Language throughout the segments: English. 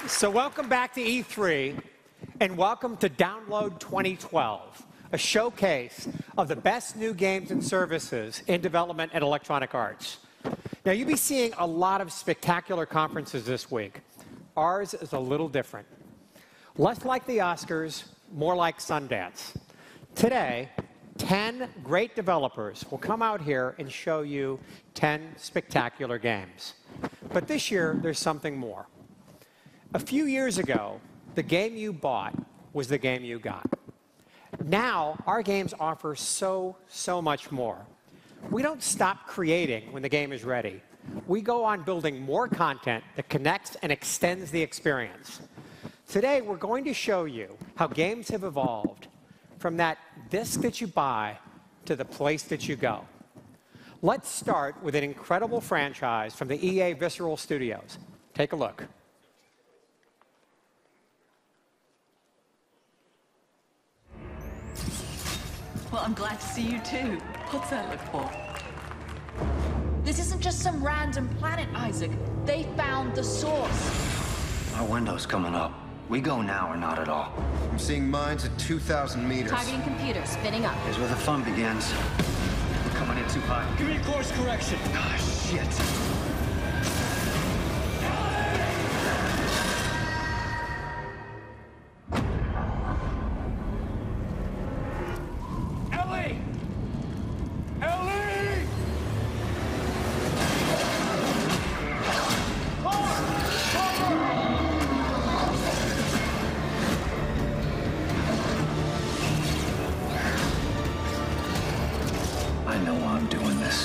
So welcome back to E3, and welcome to Download 2012, a showcase of the best new games and services in development at Electronic Arts. Now, you'll be seeing a lot of spectacular conferences this week. Ours is a little different. Less like the Oscars, more like Sundance. Today, 10 great developers will come out here and show you 10 spectacular games. But this year, there's something more. A few years ago, the game you bought was the game you got. Now, our games offer so much more. We don't stop creating when the game is ready. We go on building more content that connects and extends the experience. Today, we're going to show you how games have evolved from that disc that you buy to the place that you go. Let's start with an incredible franchise from the EA Visceral Studios. Take a look. Well, I'm glad to see you too. What's that look for? This isn't just some random planet, Isaac. They found the source. Our window's coming up. We go now or not at all. I'm seeing mines at 2,000 meters. Targeting computer, spinning up. Here's where the fun begins. We're coming in too high. Give me a course correction. Ah, shit. I know why I'm doing this.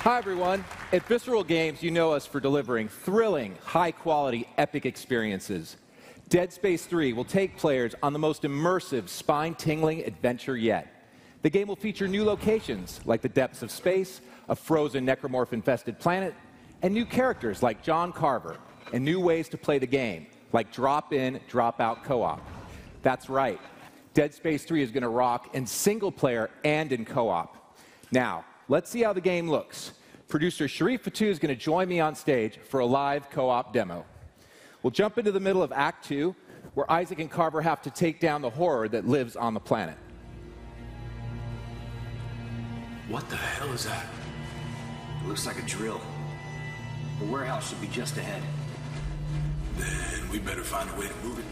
Hi, everyone. At Visceral Games, you know us for delivering thrilling, high-quality, epic experiences. Dead Space 3 will take players on the most immersive, spine-tingling adventure yet. The game will feature new locations, like the depths of space, a frozen necromorph-infested planet, and new characters like John Carver, and new ways to play the game, like drop-in, drop-out co-op. That's right. Dead Space 3 is going to rock in single-player and in co-op. Now, let's see how the game looks. Producer Sharif Fatou is going to join me on stage for a live co-op demo. We'll jump into the middle of Act 2, where Isaac and Carver have to take down the horror that lives on the planet. What the hell is that? It looks like a drill. The warehouse should be just ahead. Then we better find a way to move it.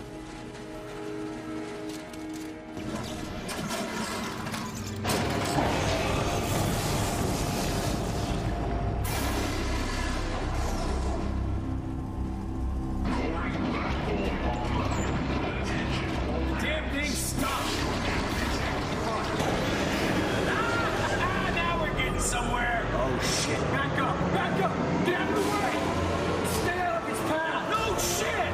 Damn thing, stop! Now we're getting somewhere. Oh, shit. Back up! Back up! Get out of the way! Stay out of its path! No shit!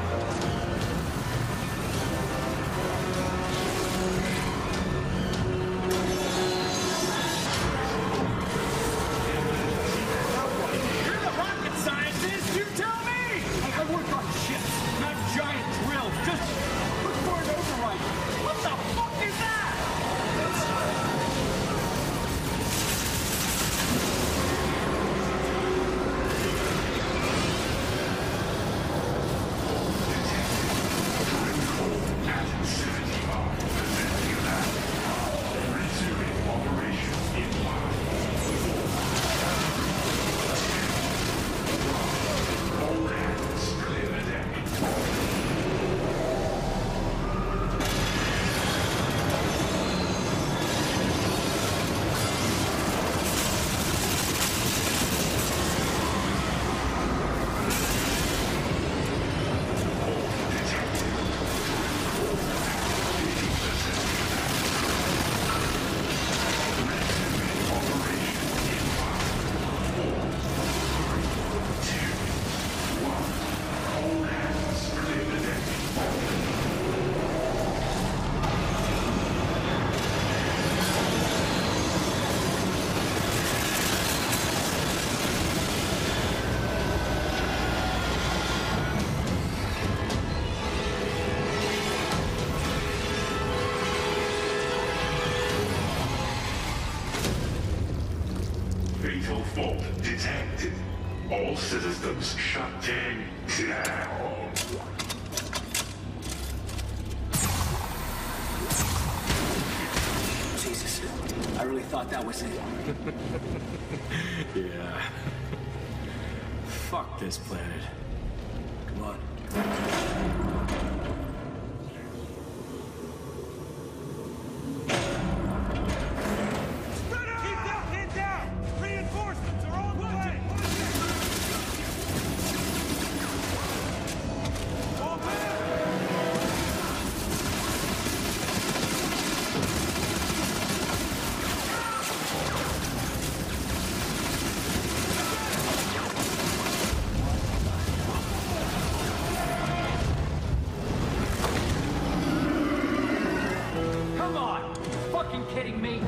All systems shutting down. Jesus, I really thought that was it. Yeah. Fuck this planet. Come on. Come on! Fucking kidding me?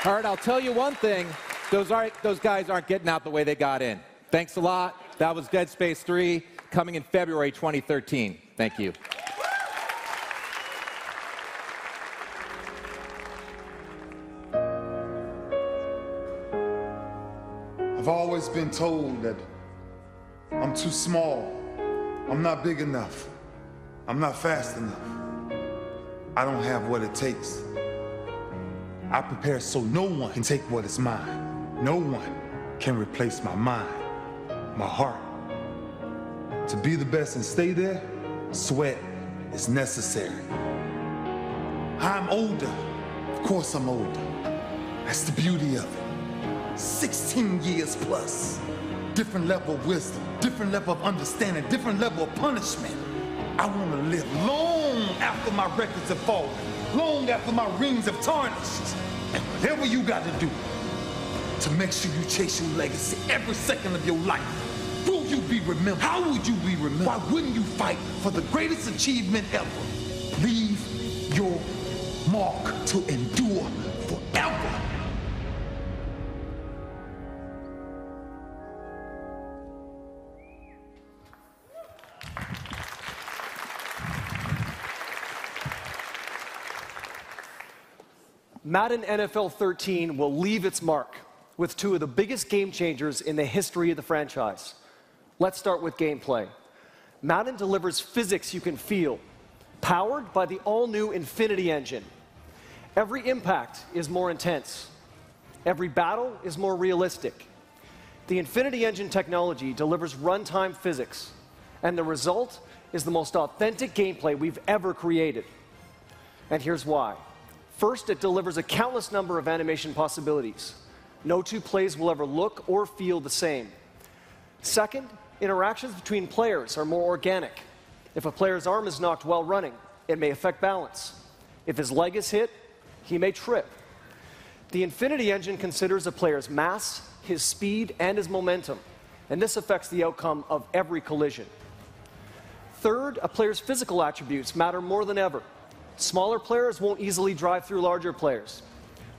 All right, I'll tell you one thing. Those guys aren't getting out the way they got in. Thanks a lot. That was Dead Space 3, coming in February 2013. Thank you. I've always been told that I'm too small. I'm not big enough. I'm not fast enough. I don't have what it takes. I prepare so no one can take what is mine. No one can replace my mind, my heart. To be the best and stay there, sweat is necessary. I'm older. Of course I'm older. That's the beauty of it. 16 years plus. Different level of wisdom, different level of understanding, different level of punishment. I want to live long after my records have fallen, long after my rings have tarnished. And whatever you got to do to make sure you chase your legacy every second of your life. Will you be remembered? How would you be remembered? Why wouldn't you fight for the greatest achievement ever? Leave your mark to endure forever. Madden NFL 13 will leave its mark with two of the biggest game changers in the history of the franchise. Let's start with gameplay. Madden delivers physics you can feel, powered by the all-new Infinity Engine. Every impact is more intense. Every battle is more realistic. The Infinity Engine technology delivers runtime physics, and the result is the most authentic gameplay we've ever created. And here's why. First, it delivers a countless number of animation possibilities. No two plays will ever look or feel the same. Second, Interactions between players are more organic. If a player's arm is knocked while running, it may affect balance. If his leg is hit, he may trip. The Infinity Engine considers a player's mass, his speed, and his momentum, and this affects the outcome of every collision. Third, a player's physical attributes matter more than ever. Smaller players won't easily drive through larger players.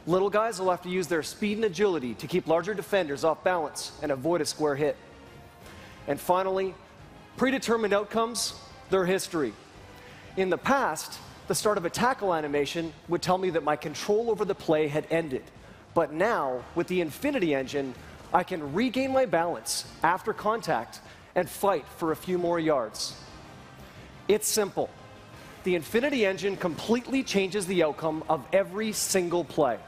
Little guys will have to use their speed and agility to keep larger defenders off balance and avoid a square hit. And finally, predetermined outcomes, they're history. In the past, the start of a tackle animation would tell me that my control over the play had ended. But now, with the Infinity Engine, I can regain my balance after contact and fight for a few more yards. It's simple. The Infinity Engine completely changes the outcome of every single play.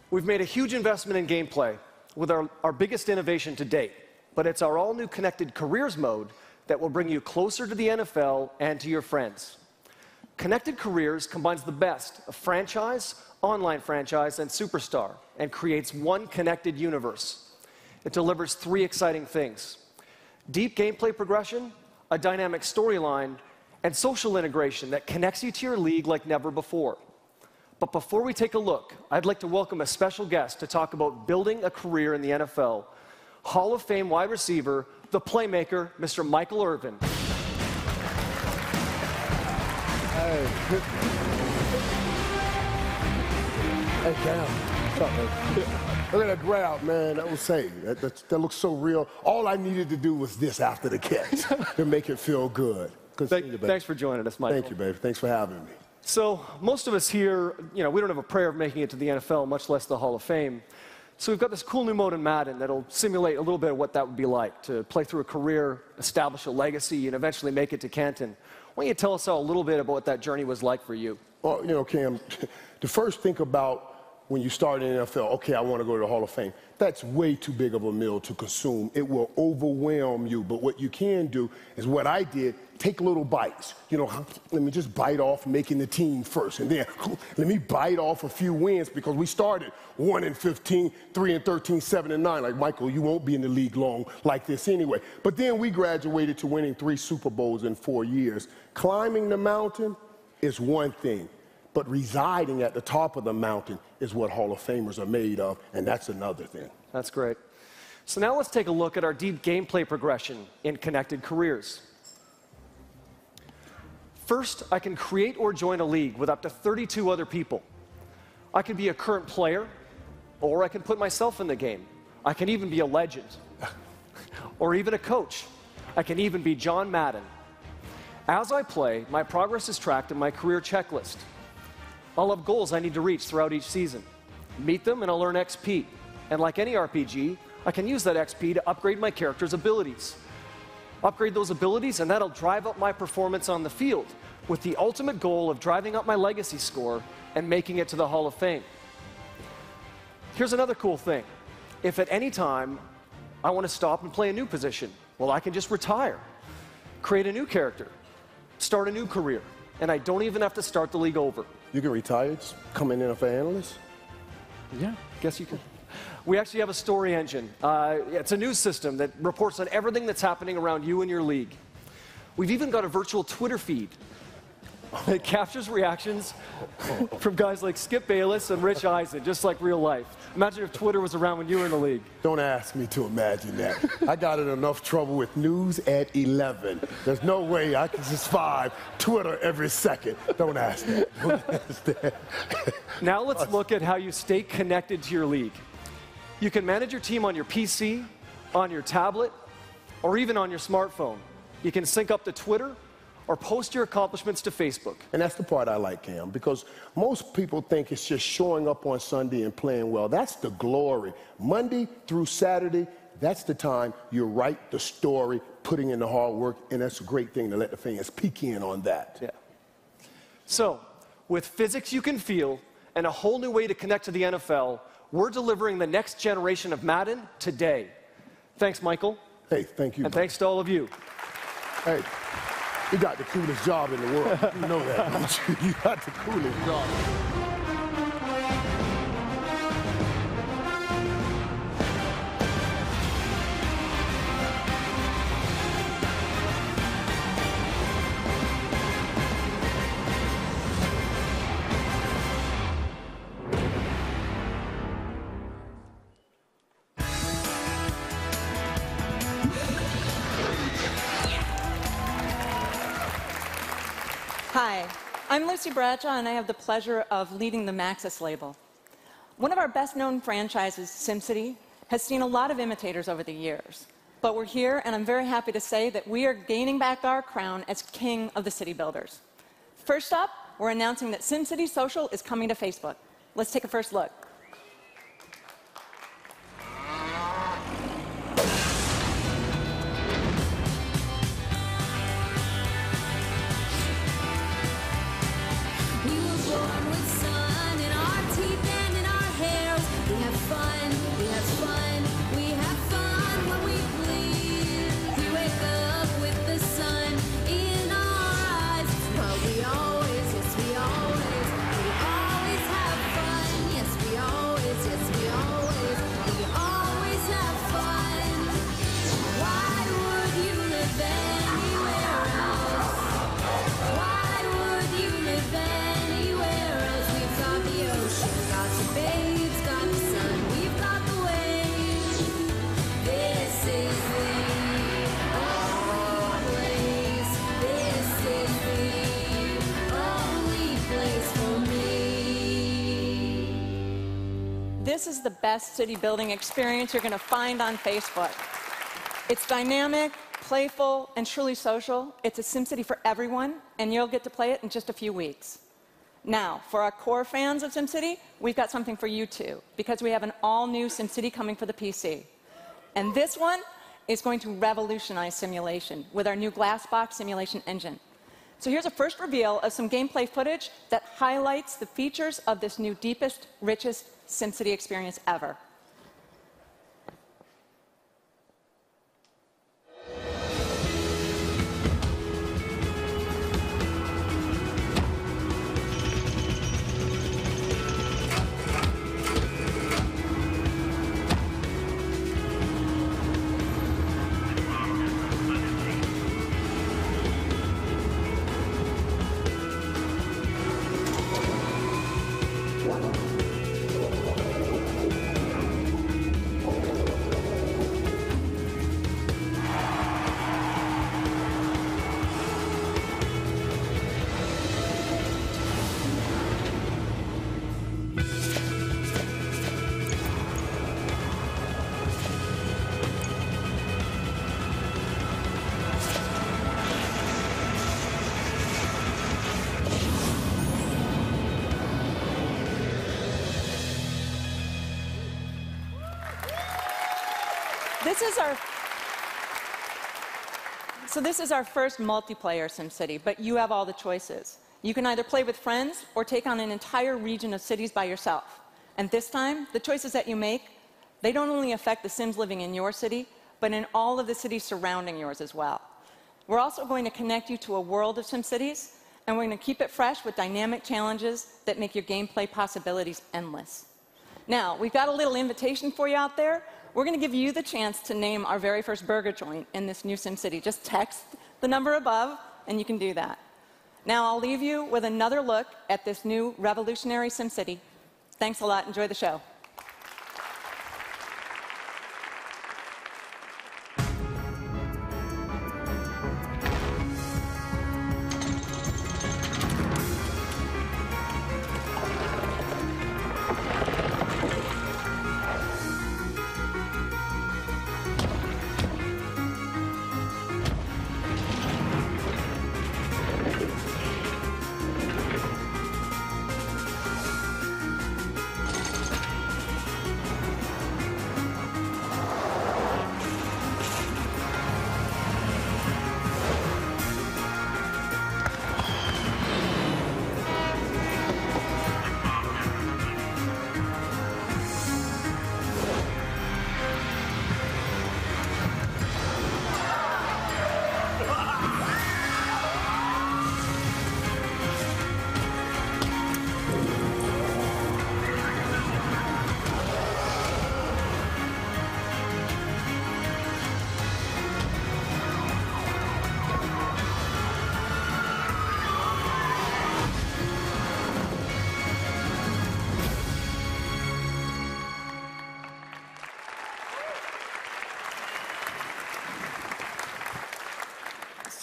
We've made a huge investment in gameplay with our biggest innovation to date, but it's our all-new Connected Careers mode that will bring you closer to the NFL and to your friends. Connected Careers combines the best of franchise, online franchise, and superstar, and creates one connected universe. It delivers 3 exciting things: deep gameplay progression, a dynamic storyline, and social integration that connects you to your league like never before. But before we take a look, I'd like to welcome a special guest to talk about building a career in the NFL, Hall of Fame wide receiver, the playmaker, Mr. Michael Irvin. Hey. Hey, Cam. What's up, man? Look at that grab, man. That was safe. That looks so real. All I needed to do was this after the catch to make it feel good. Thanks for joining us, Michael. Thank you, baby. Thanks for having me. So most of us here, we don't have a prayer of making it to the NFL, much less the Hall of Fame. So we've got this cool new mode in Madden that'll simulate a little bit of what that would be like, to play through a career, establish a legacy, and eventually make it to Canton. Why don't you tell us all a little bit about what that journey was like for you? Well, Cam, to first think about when you start in the NFL, okay, I want to go to the Hall of Fame. That's way too big of a meal to consume. It will overwhelm you. But what you can do is what I did, take little bites. Let me just bite off making the team first. And then let me bite off a few wins, because we started 1-15, 3-13, 7-9. Like, Michael, you won't be in the league long like this anyway. But then we graduated to winning 3 Super Bowls in 4 years. Climbing the mountain is one thing, but residing at the top of the mountain is what Hall of Famers are made of, and that's another thing. That's great. So now let's take a look at our deep gameplay progression in Connected Careers. First, I can create or join a league with up to 32 other people. I can be a current player, or I can put myself in the game. I can even be a legend, or even a coach. I can even be John Madden. As I play, my progress is tracked in my career checklist. I'll have goals I need to reach throughout each season. Meet them and I'll earn XP. And like any RPG, I can use that XP to upgrade my character's abilities. Upgrade those abilities and that'll drive up my performance on the field, with the ultimate goal of driving up my legacy score and making it to the Hall of Fame. Here's another cool thing. If at any time I want to stop and play a new position, well, I can just retire, create a new character, start a new career, and I don't even have to start the league over. You can retire, just come in as an analyst? Yeah, guess you can. We actually have a story engine. It's a news system that reports on everything that's happening around you and your league. We've even got a virtual Twitter feed that captures reactions from guys like Skip Bayless and Rich Eisen, just like real life. Imagine if Twitter was around when you were in the league. Don't ask me to imagine that. I got in enough trouble with news at 11. There's no way I can survive Twitter every second. Don't ask that. Don't ask that. Now let's look at how you stay connected to your league. You can manage your team on your PC, on your tablet, or even on your smartphone. You can sync up to Twitter or post your accomplishments to Facebook. And that's the part I like, Cam, because most people think it's just showing up on Sunday and playing well. That's the glory. Monday through Saturday, that's the time you write the story, putting in the hard work, and that's a great thing to let the fans peek in on that. Yeah. So, with physics you can feel and a whole new way to connect to the NFL, we're delivering the next generation of Madden today. Thanks, Michael. Hey, thank you. And thanks to all of you. Hey, you got the coolest job in the world. You know that, don't you? You got the coolest job. Hi, I'm Lucy Bradshaw, and I have the pleasure of leading the Maxis label. One of our best-known franchises, SimCity, has seen a lot of imitators over the years. But we're here, and I'm very happy to say that we are gaining back our crown as king of the city builders. First up, we're announcing that SimCity Social is coming to Facebook. Let's take a first look. This is the best city building experience you're going to find on Facebook. It's dynamic, playful, and truly social. It's a SimCity for everyone, and you'll get to play it in just a few weeks. Now, for our core fans of SimCity, we've got something for you too, because we have an all-new SimCity coming for the PC. And this one is going to revolutionize simulation with our new Glassbox simulation engine. So here's a first reveal of some gameplay footage that highlights the features of this new deepest, richest SimCity experience ever. This is our first multiplayer SimCity, but you have all the choices. You can either play with friends or take on an entire region of cities by yourself. And this time, the choices that you make, they don't only affect the Sims living in your city, but in all of the cities surrounding yours as well. We're also going to connect you to a world of SimCities, and we're going to keep it fresh with dynamic challenges that make your gameplay possibilities endless. Now, we've got a little invitation for you out there. We're going to give you the chance to name our very first burger joint in this new SimCity. Just text the number above, and you can do that. Now, I'll leave you with another look at this new revolutionary SimCity. Thanks a lot. Enjoy the show.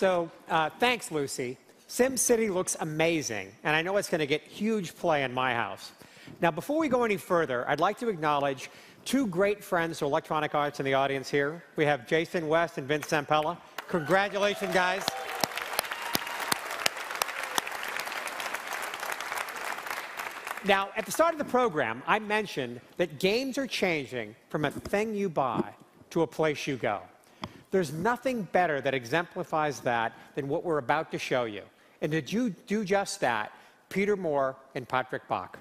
So thanks, Lucy. SimCity looks amazing, and I know it's going to get huge play in my house. Now, before we go any further, I'd like to acknowledge two great friends to Electronic Arts in the audience here. We have Jason West and Vince Zampella. Congratulations, guys. Now, at the start of the program, I mentioned that games are changing from a thing you buy to a place you go. There's nothing better that exemplifies that than what we're about to show you. And to do just that, Peter Moore and Patrick Bach.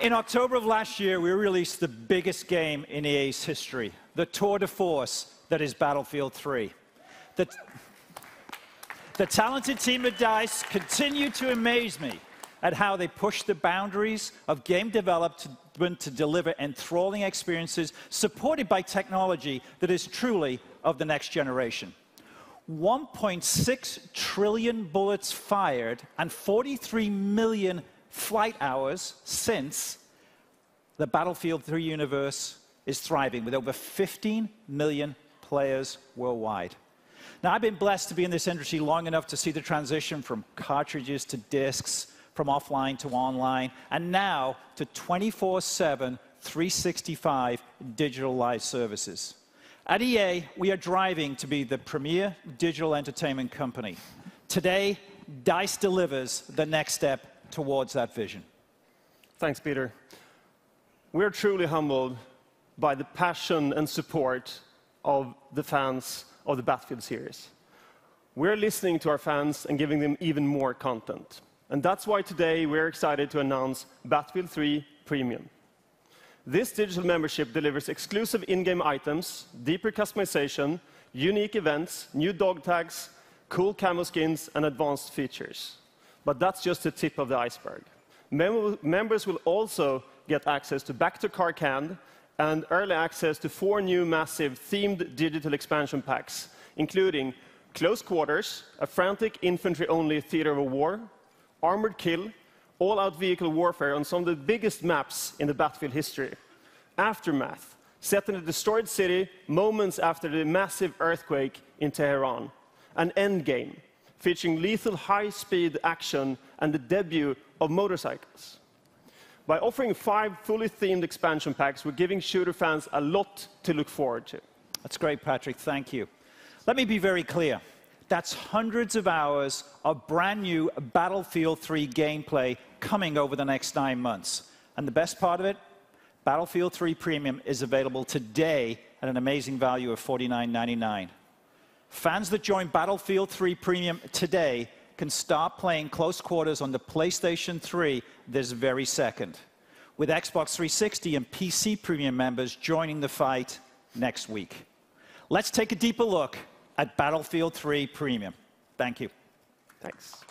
In October of last year, we released the biggest game in EA's history, the tour de force that is Battlefield 3. The talented team at DICE continue to amaze me at how they push the boundaries of game development to deliver enthralling experiences supported by technology that is truly of the next generation. 1.6 trillion bullets fired and 43 million flight hours since the Battlefield 3 universe is thriving with over 15 million players worldwide. Now, I've been blessed to be in this industry long enough to see the transition from cartridges to discs, from offline to online, and now to 24/7, 365 digital live services. At EA, we are driving to be the premier digital entertainment company. Today, DICE delivers the next step towards that vision. Thanks, Peter. We're truly humbled by the passion and support of the fans of the Battlefield series. We're listening to our fans and giving them even more content. And that's why today we're excited to announce Battlefield 3 Premium. This digital membership delivers exclusive in-game items, deeper customization, unique events, new dog tags, cool camo skins, and advanced features. But that's just the tip of the iceberg. Members will also get access to Back to Karkand and early access to 4 new massive themed digital expansion packs, including Close Quarters, a frantic infantry-only theater of war, Armored Kill, all-out vehicle warfare on some of the biggest maps in the Battlefield history, Aftermath, set in a destroyed city moments after the massive earthquake in Tehran, and Endgame, featuring lethal high-speed action and the debut of motorcycles. By offering 5 fully themed expansion packs, we're giving shooter fans a lot to look forward to. That's great, Patrick. Thank you. Let me be very clear. That's hundreds of hours of brand new Battlefield 3 gameplay coming over the next 9 months. And the best part of it, Battlefield 3 Premium is available today at an amazing value of $49.99. Fans that join Battlefield 3 Premium today can start playing Close Quarters on the PlayStation 3 this very second, with Xbox 360 and PC Premium members joining the fight next week. Let's take a deeper look at Battlefield 3 Premium. Thank you. Thanks.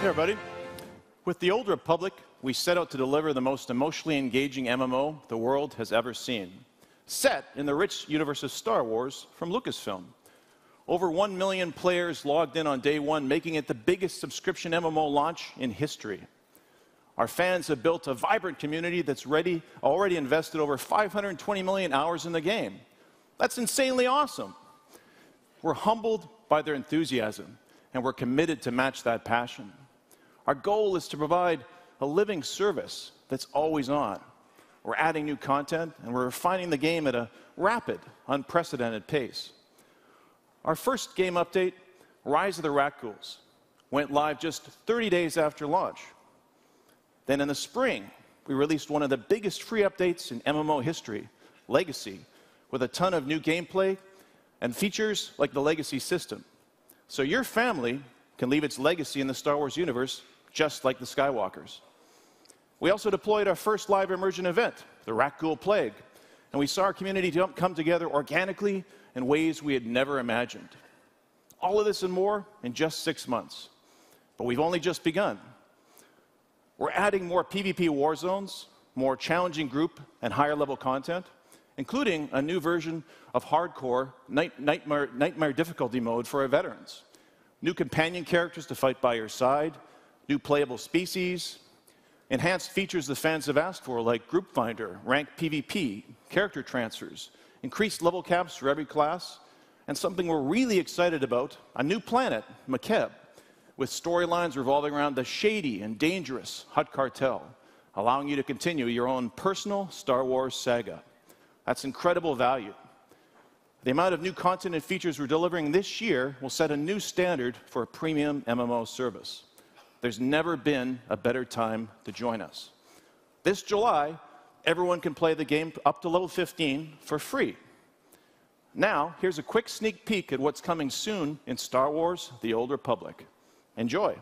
everybody. With the Old Republic, we set out to deliver the most emotionally engaging MMO the world has ever seen, set in the rich universe of Star Wars from Lucasfilm. Over 1 million players logged in on day one, making it the biggest subscription MMO launch in history. Our fans have built a vibrant community that's already invested over 520 million hours in the game. That's insanely awesome. We're humbled by their enthusiasm, and we're committed to match that passion. Our goal is to provide a living service that's always on. We're adding new content, and we're refining the game at a rapid, unprecedented pace. Our first game update, Rise of the Raccoons, went live just 30 days after launch. Then in the spring, we released one of the biggest free updates in MMO history, Legacy, with a ton of new gameplay and features like the Legacy system. So your family can leave its legacy in the Star Wars universe just like the Skywalkers. We also deployed our first live immersion event, the Raccoon Plague, and we saw our community come together organically in ways we had never imagined. All of this and more in just 6 months. But we've only just begun. We're adding more PvP war zones, more challenging group and higher level content, including a new version of hardcore nightmare difficulty mode for our veterans, new companion characters to fight by your side, new playable species, enhanced features the fans have asked for like group finder, ranked PvP, character transfers, increased level caps for every class, and something we're really excited about, a new planet, Makeb, with storylines revolving around the shady and dangerous Hutt Cartel, allowing you to continue your own personal Star Wars saga. That's incredible value. The amount of new content and features we're delivering this year will set a new standard for a premium MMO service. There's never been a better time to join us. This July, everyone can play the game up to level 15 for free. Now, here's a quick sneak peek at what's coming soon in Star Wars: The Old Republic. Enjoy.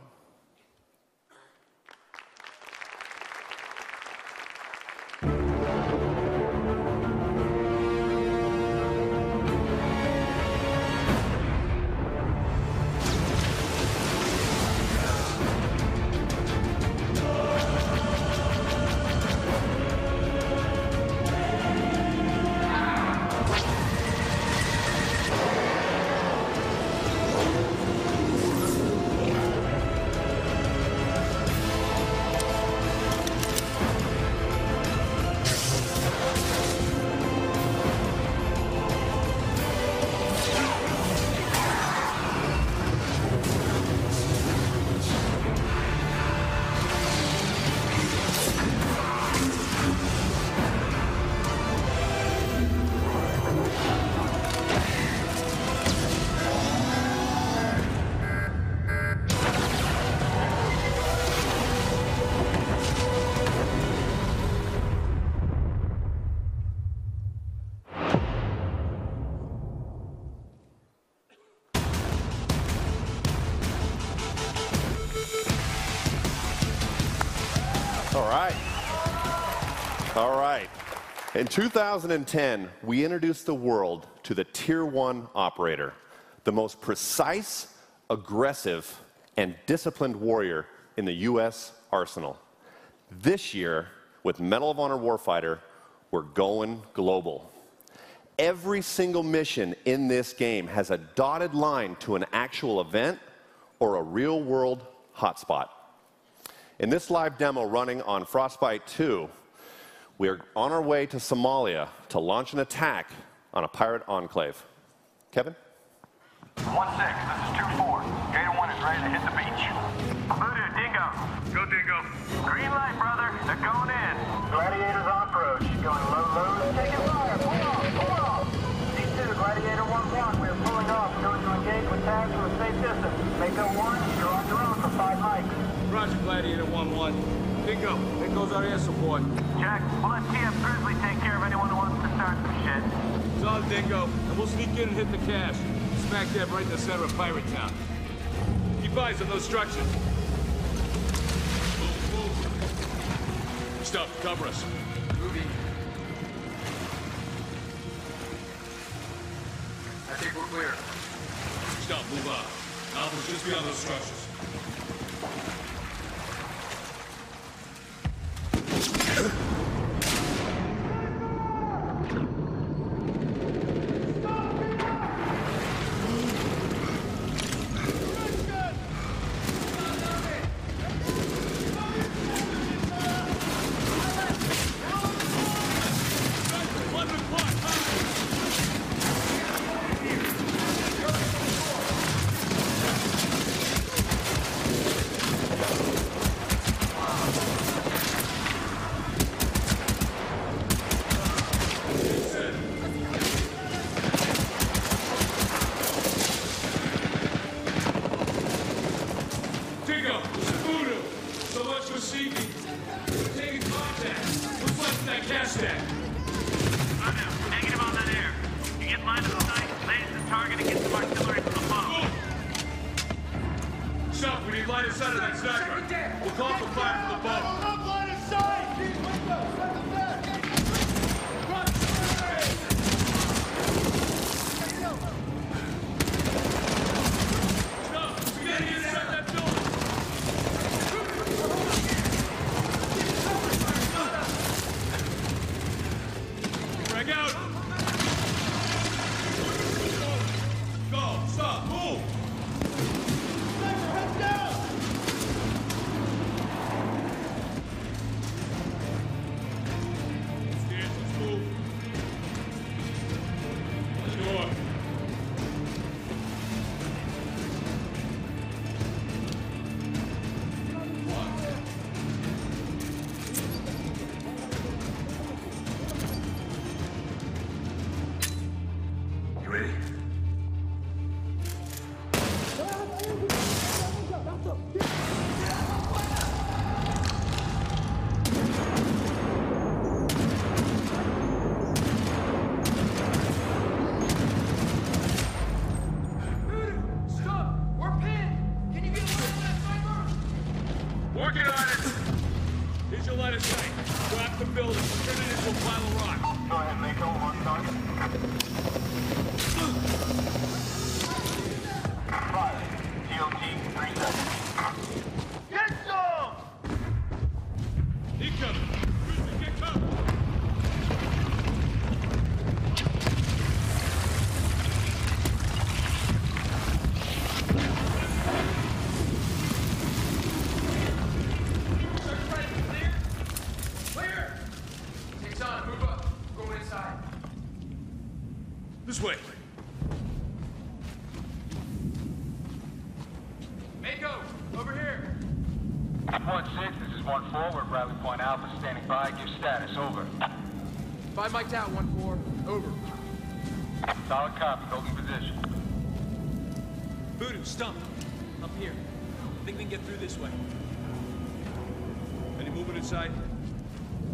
All right. In 2010, we introduced the world to the Tier 1 operator, the most precise, aggressive, and disciplined warrior in the U.S. arsenal. This year, with Medal of Honor Warfighter, we're going global. Every single mission in this game has a dotted line to an actual event or a real-world hotspot. In this live demo running on Frostbite 2, we are on our way to Somalia to launch an attack on a pirate enclave. Kevin? 1-6, this is 2-4. Gator 1 is ready to hit the beach. Voodoo, Dingo. Go, Dingo. Green light, brother. They're going in. Gladiators on approach. Going low, taking fire. Pull off. C2, Gladiator 1-1. We're pulling off. Going to engage with tags from a safe distance. Mako 1, you're on your own for 5 mics. Roger, Gladiator 1-1. Dingo, there goes our air support. Jack, we'll let TF Grizzly take care of anyone who wants to start some shit. It's on, Dingo, and we'll sneak in and hit the cache. Smack dab right in the center of Pirate Town. Keep eyes on those structures. Move. Stop, cover us. Moving. I think we're clear. Stop, move on. Alpha's just beyond those structures. we're seeking. We're taking contact. What's left of that gas tank? Negative on that air. You get line of sight, laze the target and get some artillery from above. Stop, we need line of sight of that sniper. We'll call for fire from the boat. Line of sight! Working on it. Here's your line of sight. Drop the building. Turn it into a pile of rock. Go ahead, Mako, on target. Fire. TOT, 3 seconds. Get some! He coming. Grizzly, get cover. This way. Mako, over here. 1-6, this is 1-4. We're at Bradley Point Alpha, standing by. Give status, over. 5 mic'd out, 1-4. Over. Solid copy, holding position. Voodoo, stump. Up here. Think we can get through this way. Any movement inside?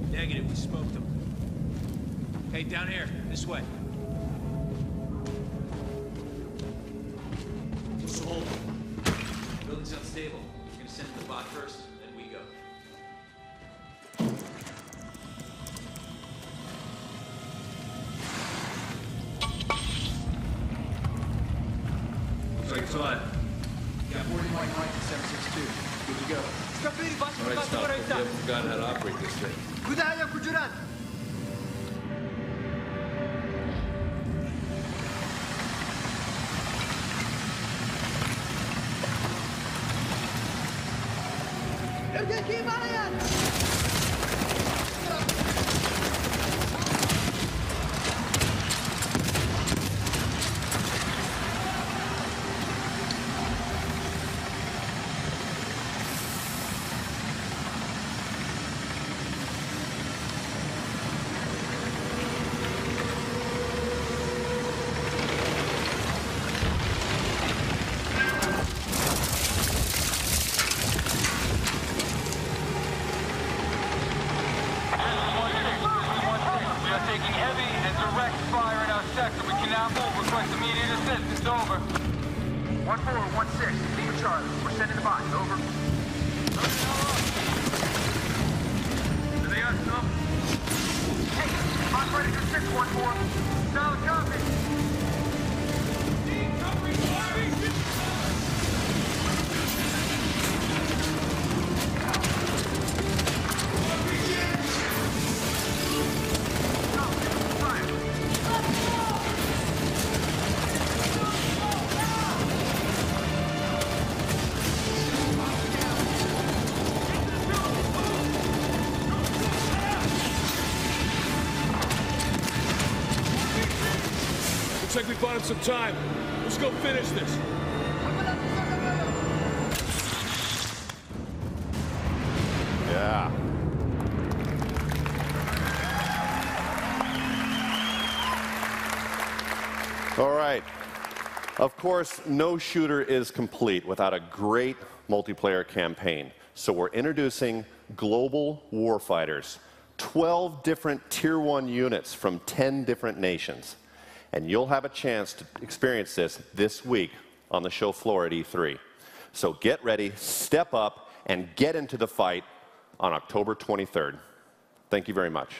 Negative, we smoked them. Hey, down here, this way. Hold. Building's unstable. We're gonna send the bot first, then we go. Looks like it's on. Got 40 mic right to 762. Good to go. All right, stop. We haven't forgotten how to operate this thing. Kudaya kujuran. Looks like we bought him some time. Let's go finish this. Yeah. All right. Of course, no shooter is complete without a great multiplayer campaign. So we're introducing Global Warfighters, 12 different Tier 1 units from 10 different nations. And you'll have a chance to experience this week on the show floor at E3. So get ready, step up, and get into the fight on October 23rd. Thank you very much.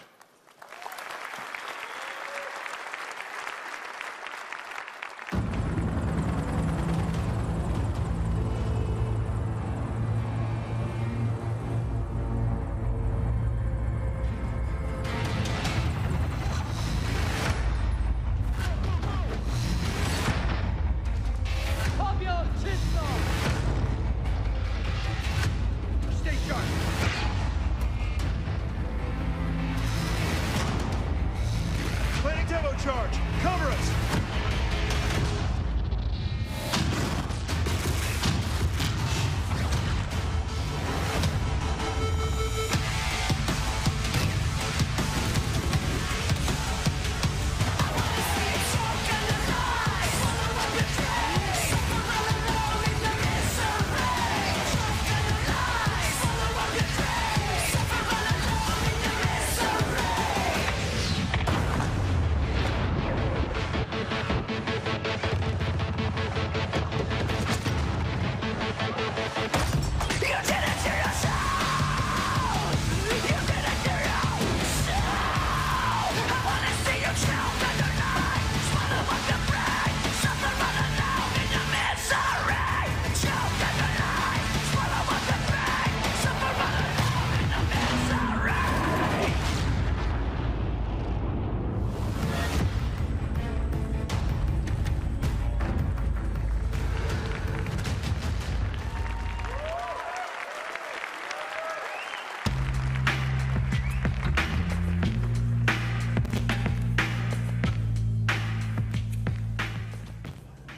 Stay sharp. Planning demo charge. Cover us.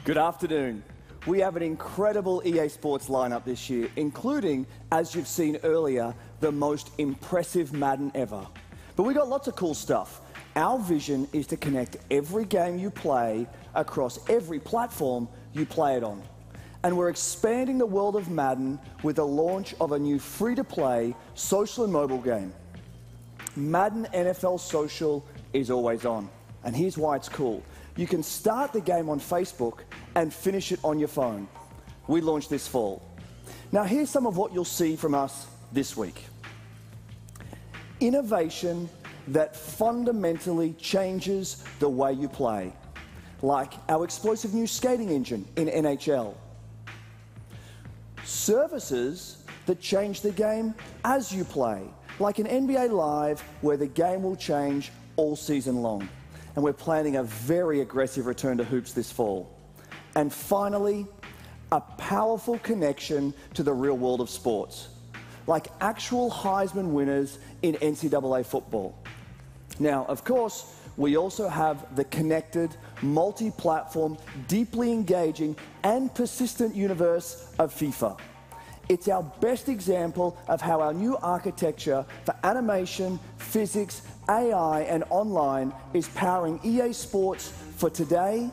Good afternoon. We have an incredible EA Sports lineup this year, including, as you've seen earlier, the most impressive Madden ever. But we got lots of cool stuff. Our vision is to connect every game you play across every platform you play it on. And we're expanding the world of Madden with the launch of a new free-to-play social and mobile game. Madden NFL Social is always on. And here's why it's cool. You can start the game on Facebook and finish it on your phone. We launched this fall. Now here's some of what you'll see from us this week. Innovation that fundamentally changes the way you play, like our explosive new skating engine in NHL. Services that change the game as you play, like an NBA Live where the game will change all season long. And we're planning a very aggressive return to hoops this fall. And finally, a powerful connection to the real world of sports, like actual Heisman winners in NCAA football. Now, of course, we also have the connected, multi-platform, deeply engaging, and persistent universe of FIFA. It's our best example of how our new architecture for animation, physics, AI, and online is powering EA Sports for today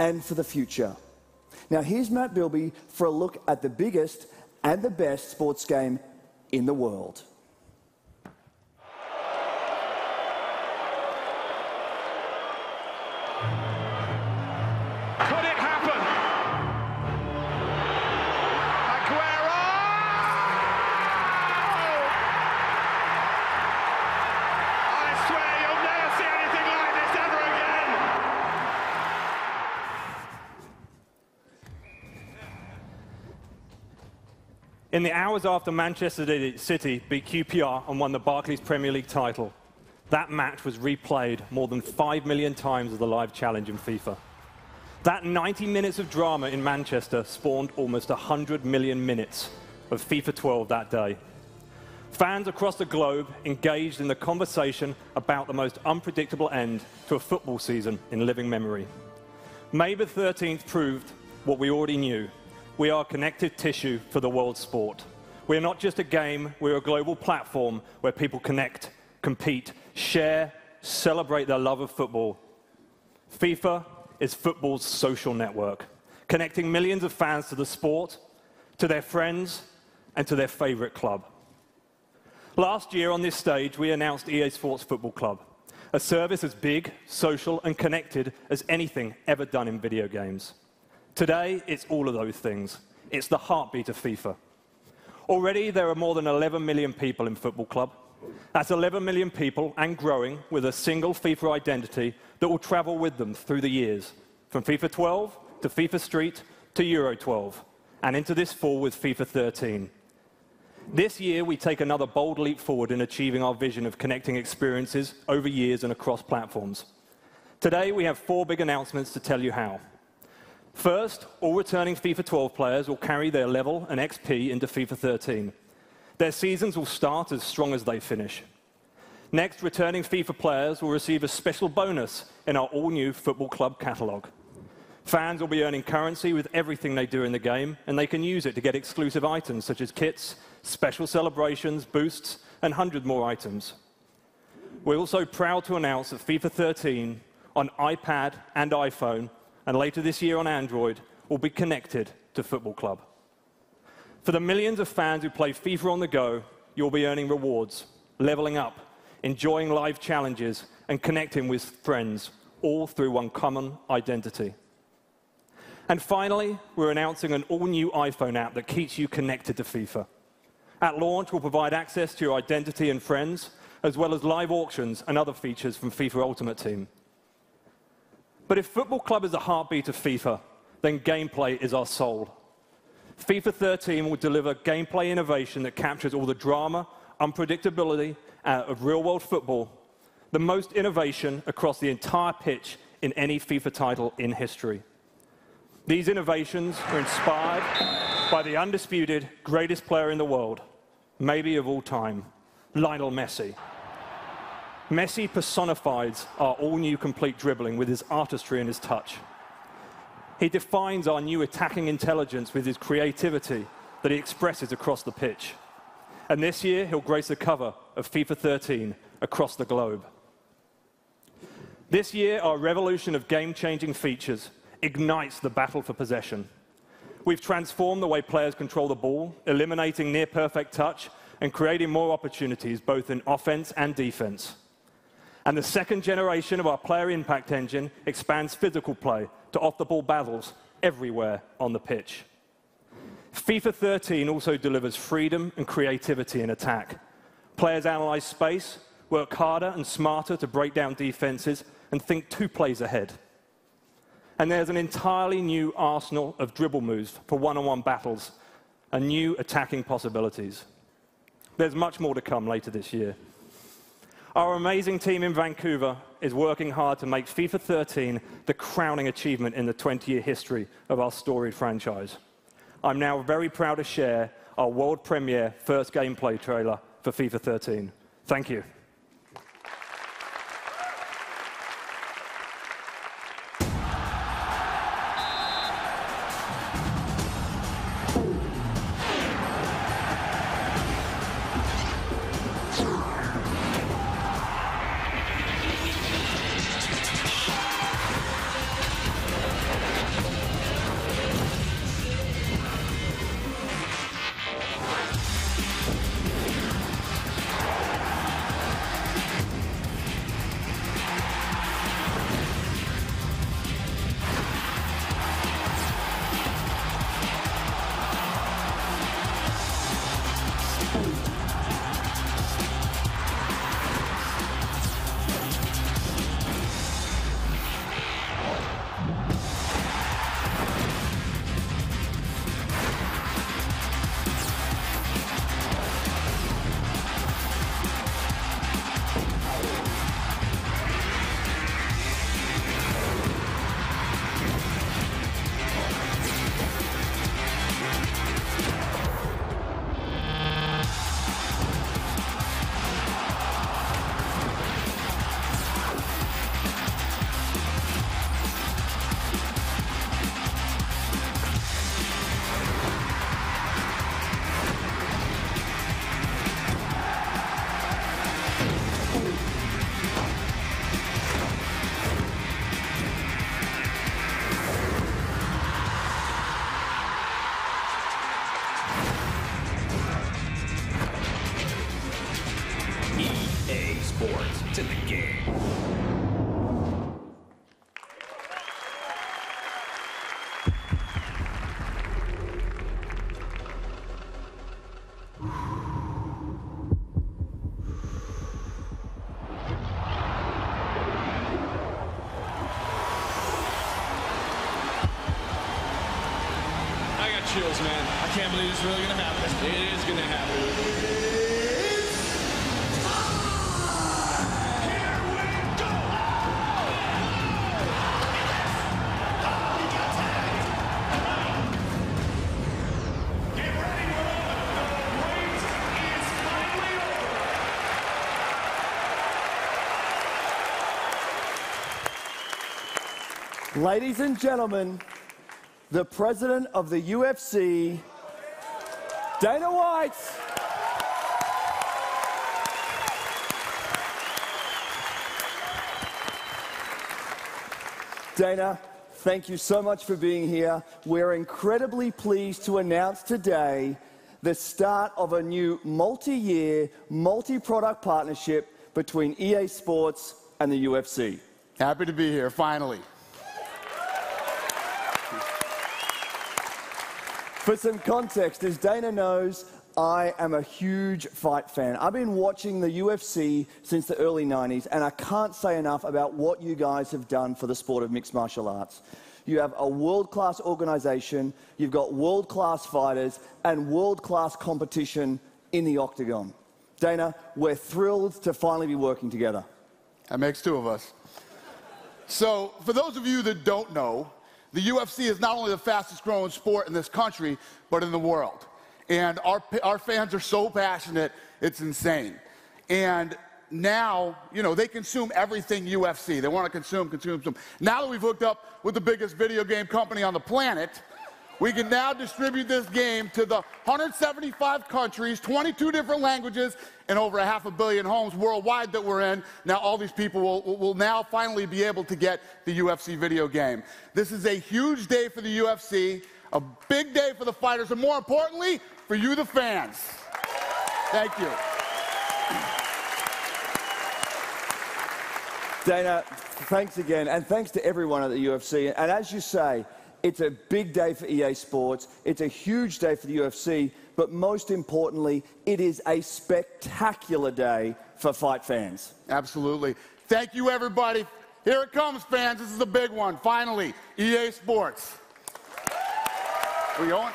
and for the future. Now here's Matt Bilby for a look at the biggest and the best sports game in the world. Could it happen? Aguero! I swear you'll never see anything like this ever again! In the hours after Manchester City beat QPR and won the Barclays Premier League title, that match was replayed more than 5 million times as the live challenge in FIFA. That 90 minutes of drama in Manchester spawned almost 100 million minutes of FIFA 12 that day. Fans across the globe engaged in the conversation about the most unpredictable end to a football season in living memory. May the 13th proved what we already knew. We are connective tissue for the world's sport. We are not just a game, we're a global platform where people connect, compete, share, celebrate their love of football. FIFA is football's social network, connecting millions of fans to the sport, to their friends, and to their favorite club. Last year on this stage, we announced EA Sports Football Club, a service as big, social, and connected as anything ever done in video games. Today, it's all of those things. It's the heartbeat of FIFA. Already, there are more than 11 million people in Football Club. That's 11 million people, and growing, with a single FIFA identity that will travel with them through the years, from FIFA 12 to FIFA Street to Euro 12, and into this fall with FIFA 13. This year, we take another bold leap forward in achieving our vision of connecting experiences over years and across platforms. Today, we have 4 big announcements to tell you how. First, all returning FIFA 12 players will carry their level and XP into FIFA 13. Their seasons will start as strong as they finish. Next, returning FIFA players will receive a special bonus in our all-new Football Club catalogue. Fans will be earning currency with everything they do in the game, and they can use it to get exclusive items such as kits, special celebrations, boosts, and 100 more items. We're also proud to announce that FIFA 13 on iPad and iPhone, and later this year on Android, will be connected to Football Club. For the millions of fans who play FIFA on the go, you'll be earning rewards, leveling up, enjoying live challenges, and connecting with friends, all through one common identity. And finally, we're announcing an all-new iPhone app that keeps you connected to FIFA. At launch, we'll provide access to your identity and friends, as well as live auctions and other features from FIFA Ultimate Team. But if Football Club is the heartbeat of FIFA, then gameplay is our soul. FIFA 13 will deliver gameplay innovation that captures all the drama, unpredictability of real-world football, the most innovation across the entire pitch in any FIFA title in history. These innovations are inspired by the undisputed greatest player in the world, maybe of all time, Lionel Messi. Messi personifies our all-new complete dribbling with his artistry and his touch. He defines our new attacking intelligence with his creativity that he expresses across the pitch. And this year, he'll grace the cover of FIFA 13 across the globe. This year, our revolution of game-changing features ignites the battle for possession. We've transformed the way players control the ball, eliminating near-perfect touch and creating more opportunities both in offense and defense. And the second generation of our player impact engine expands physical play to off-the-ball battles everywhere on the pitch. FIFA 13 also delivers freedom and creativity in attack. Players analyze space, work harder and smarter to break down defenses, and think 2 plays ahead. And there's an entirely new arsenal of dribble moves for one-on-one battles and new attacking possibilities. There's much more to come later this year. Our amazing team in Vancouver is working hard to make FIFA 13 the crowning achievement in the 20-year history of our storied franchise. I'm now very proud to share our world premiere first gameplay trailer for FIFA 13. Thank you. sports. It's in the game. Chills, man. I can't believe it's really gonna happen. It is gonna happen. Ladies and gentlemen, the president of the UFC, Dana White. Dana, thank you so much for being here. We're incredibly pleased to announce today the start of a new multi-year, multi-product partnership between EA Sports and the UFC. Happy to be here, finally. For some context, as Dana knows, I am a huge fight fan. I've been watching the UFC since the early 90s, and I can't say enough about what you guys have done for the sport of mixed martial arts. You have a world-class organization, you've got world-class fighters, and world-class competition in the octagon. Dana, we're thrilled to finally be working together. That makes two of us. So, for those of you that don't know, the UFC is not only the fastest growing sport in this country, but in the world. And our fans are so passionate, it's insane. And now, you know, they consume everything UFC. They want to consume. Now that we've hooked up with the biggest video game company on the planet, we can now distribute this game to the 175 countries, 22 different languages, and over 500 million homes worldwide that we're in. Now all these people will now finally be able to get the UFC video game. This is a huge day for the UFC, a big day for the fighters, and more importantly, for you, the fans. Thank you. Dana, thanks again, and thanks to everyone at the UFC. And as you say, it's a big day for EA Sports, it's a huge day for the UFC, but most importantly, it is a spectacular day for fight fans. Absolutely. Thank you, everybody. Here it comes, fans. This is the big one. Finally, EA Sports. We going?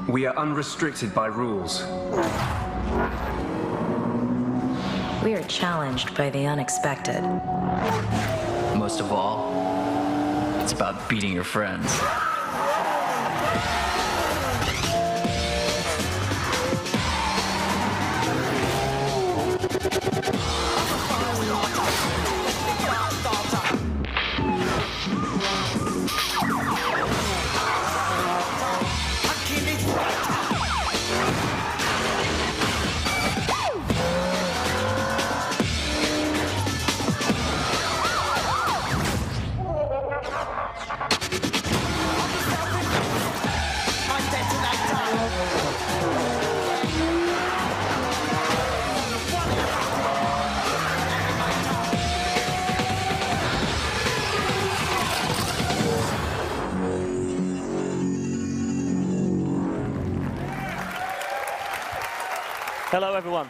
We are unrestricted by rules. We are challenged by the unexpected. Most of all, it's about beating your friends. Hello, everyone.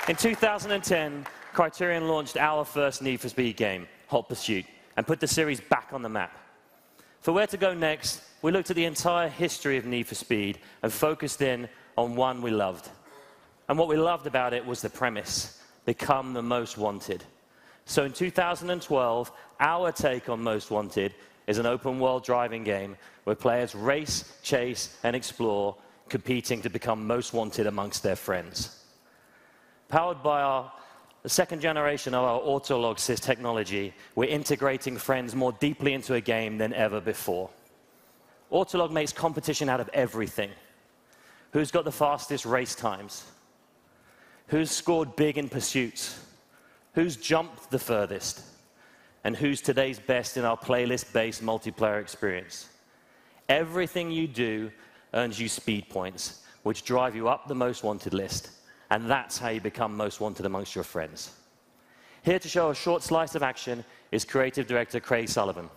In 2010, Criterion launched our first Need for Speed game, Hot Pursuit, and put the series back on the map. For where to go next, we looked at the entire history of Need for Speed and focused in on one we loved. And what we loved about it was the premise, become the most wanted. So in 2012, our take on Most Wanted is an open-world driving game where players race, chase, and explore, competing to become most wanted amongst their friends. Powered by the second generation of our Autolog Sys technology, we're integrating friends more deeply into a game than ever before. Autolog makes competition out of everything. Who's got the fastest race times? Who's scored big in pursuits? Who's jumped the furthest? And who's today's best in our playlist-based multiplayer experience? Everything you do earns you speed points, which drive you up the most wanted list. And that's how you become most wanted amongst your friends. Here to show a short slice of action is creative director Craig Sullivan.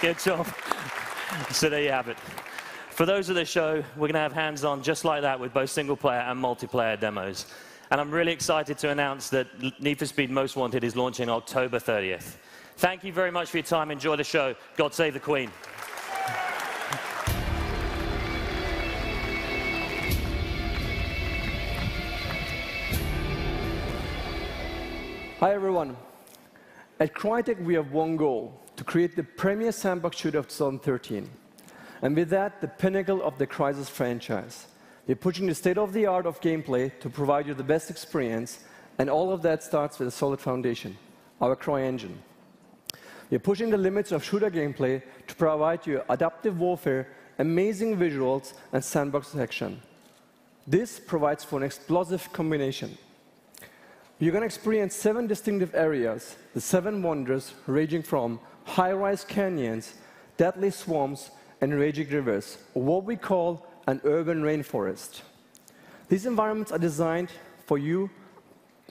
Good job. So there you have it. For those of the show, we're going to have hands-on just like that with both single-player and multiplayer demos. And I'm really excited to announce that Need for Speed Most Wanted is launching October 30th. Thank you very much for your time. Enjoy the show. God save the Queen. Hi, everyone. At Crytek, we have one goal: to create the premier sandbox shooter of 2013. And with that, the pinnacle of the Crysis franchise. We're pushing the state-of-the-art of gameplay to provide you the best experience, and all of that starts with a solid foundation. our CryEngine. We are pushing the limits of shooter gameplay to provide you adaptive warfare, amazing visuals, and sandbox action. This provides for an explosive combination. You're going to experience 7 distinctive areas, the 7 wonders ranging from high-rise canyons, deadly swamps, and raging rivers, or what we call an urban rainforest. These environments are designed for you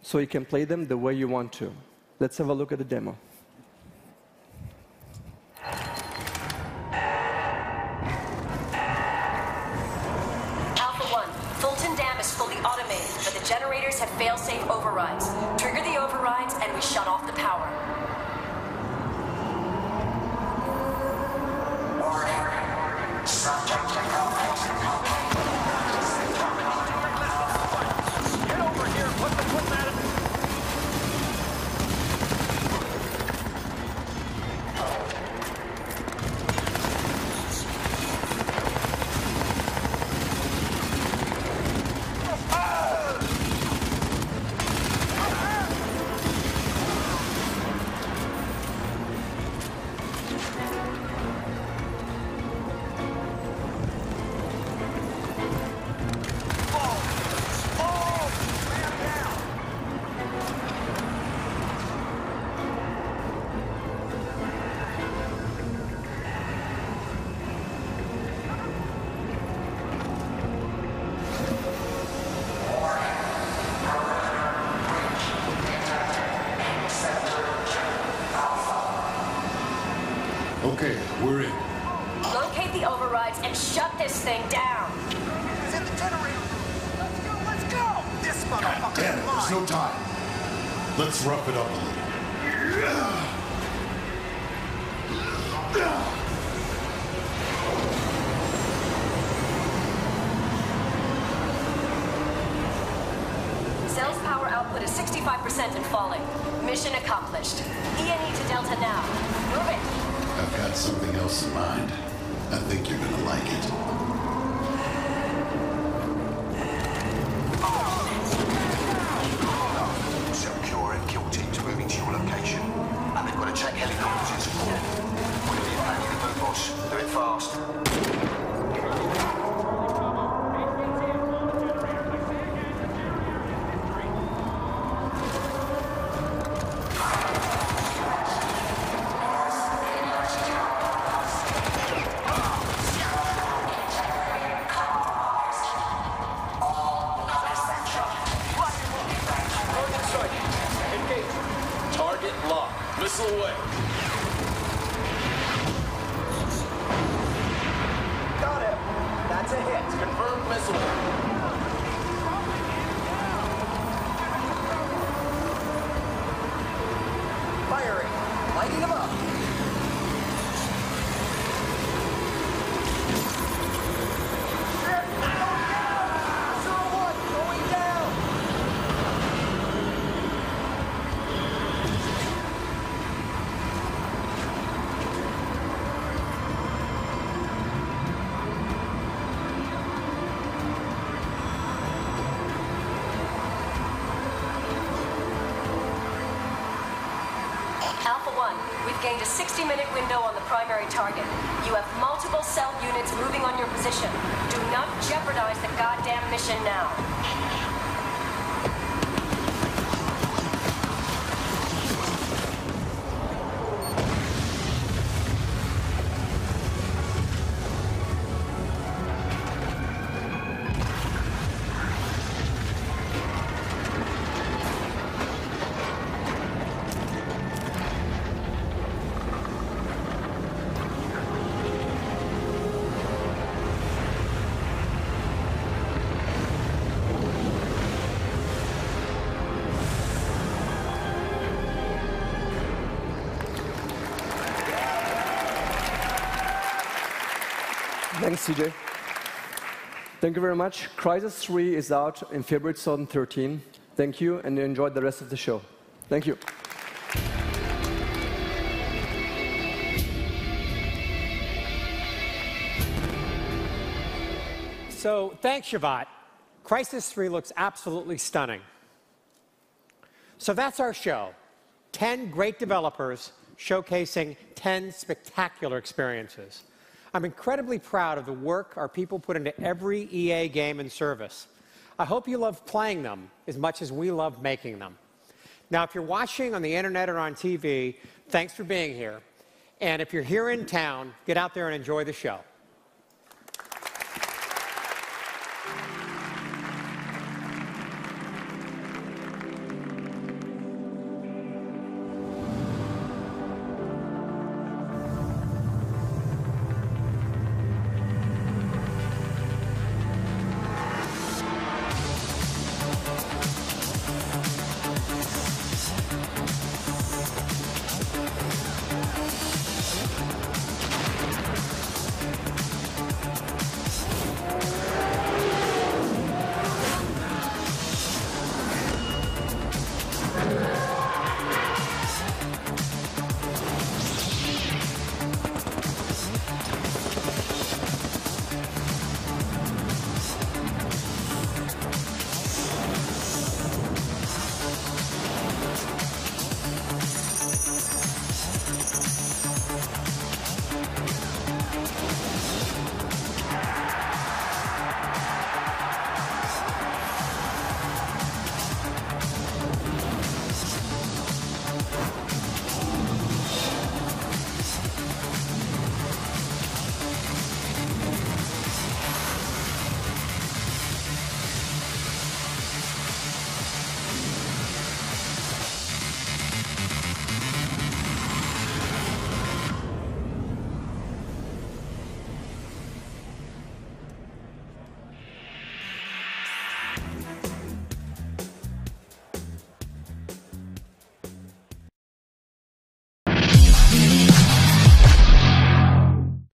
so you can play them the way you want to. Let's have a look at the demo. Alpha 1, Fulton Dam is fully automated, but the generators have fail-safe overrides. Trigger the overrides and we shut off the power. Get over here! Put that in. Okay, we're in. Locate the overrides and shut this thing down. It's in the generator. Let's go, let's go! This motherfucker Damn it, there's no time. Let's rough it up a little. Cell's power output is 65% and falling. Mission accomplished. E&E to Delta now. Move it. I've got something else in mind. I think you're gonna like it. Secure and kill teams moving to your location. And they've got to check helicopters in support. Whatever you're planning to do, boss, do it fast. Target locked. Missile away. Got him. That's a hit. Confirmed missile. Firing. Lighting him up. Alpha 1, we've gained a 60-minute window on the primary target. You have multiple cell units moving on your position. Do not jeopardize the goddamn mission now. Thanks, CJ. Thank you very much. Crysis 3 is out in February 2013. Thank you, and enjoy the rest of the show. Thank you. So thanks, Shavat. Crysis 3 looks absolutely stunning. So that's our show. 10 great developers showcasing 10 spectacular experiences. I'm incredibly proud of the work our people put into every EA game and service. I hope you love playing them as much as we love making them. Now, if you're watching on the internet or on TV, thanks for being here. And if you're here in town, get out there and enjoy the show.